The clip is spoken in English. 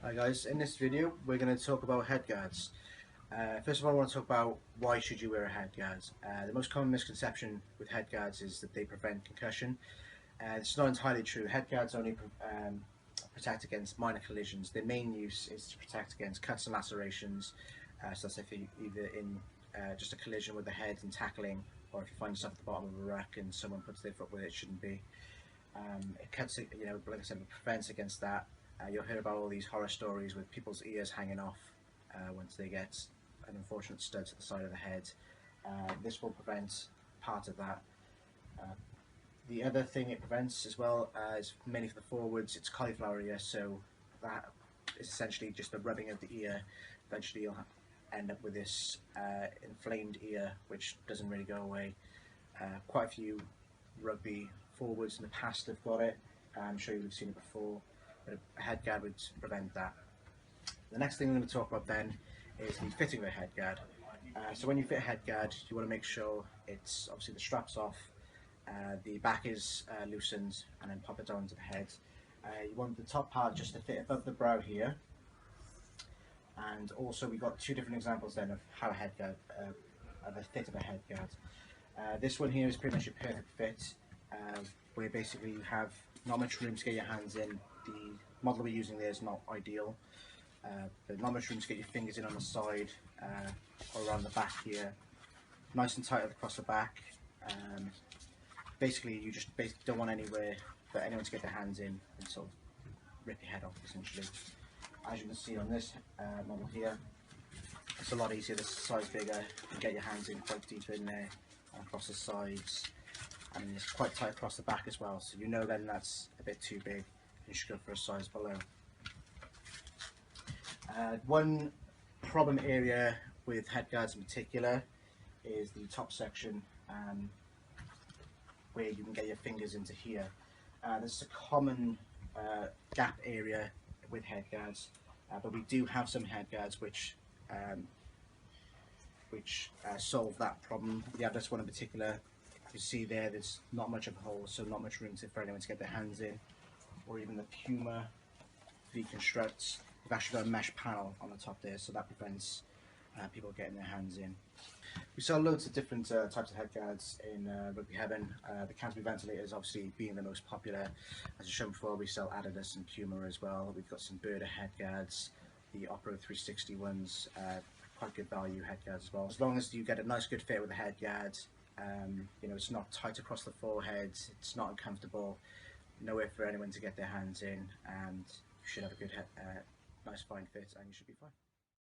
Hi guys, in this video we're going to talk about headguards. First of all, I want to talk about why should you wear a headguard. The most common misconception with headguards is that they prevent concussion. It's not entirely true. Headguards only protect against minor collisions. Their main use is to protect against cuts and lacerations. So that's if you either in just a collision with the head and tackling, or if you find yourself at the bottom of a ruck and someone puts their foot where it shouldn't be. It cuts, like I said, it prevents against that. You'll hear about all these horror stories with people's ears hanging off once they get an unfortunate stud to the side of the head. This will prevent part of that. The other thing it prevents as well is mainly for the forwards, it's cauliflower ear, so that is essentially just the rubbing of the ear. Eventually you'll end up with this inflamed ear which doesn't really go away. Quite a few rugby forwards in the past have got it. I'm sure you've seen it before, but a headguard would prevent that. The next thing I'm going to talk about then is the fitting of a headguard. So when you fit a headguard, you want to make sure it's obviously the strap's off, the back is loosened, and then pop it down to the head. You want the top part just to fit above the brow here. And also we've got two different examples then of how a headguard, of a fit of a headguard. This one here is pretty much a perfect fit, where basically you have not much room to get your hands in. The model we're using there is not ideal, but not much room to get your fingers in on the side or around the back here. Nice and tight across the back. Basically you just don't want anywhere for anyone to get their hands in and sort of rip your head off essentially. As you can see on this model here, it's a lot easier. This size bigger, you can get your hands in quite deep in there and across the sides, and it's quite tight across the back as well, so you know then that's a bit too big, you should go for a size below. One problem area with headguards in particular is the top section, where you can get your fingers into here. This is a common gap area with headguards, but we do have some headguards which solve that problem. We have this one in particular. You see there's not much of a hole, so not much room for anyone to get their hands in. Or even the Puma V-Constructs, we've actually got a mesh panel on the top there, so that prevents people getting their hands in. We sell loads of different types of headguards in Rugby Heaven. The Canterbury ventilators obviously being the most popular. As I showed before, we sell Adidas and Puma as well. We've got some Burda headguards, the Opera 360 ones, quite good value headguards as well. As long as you get a nice good fit with the headguard, it's not tight across the forehead, it's not uncomfortable, nowhere for anyone to get their hands in, and you should have a good, nice fine fit and you should be fine.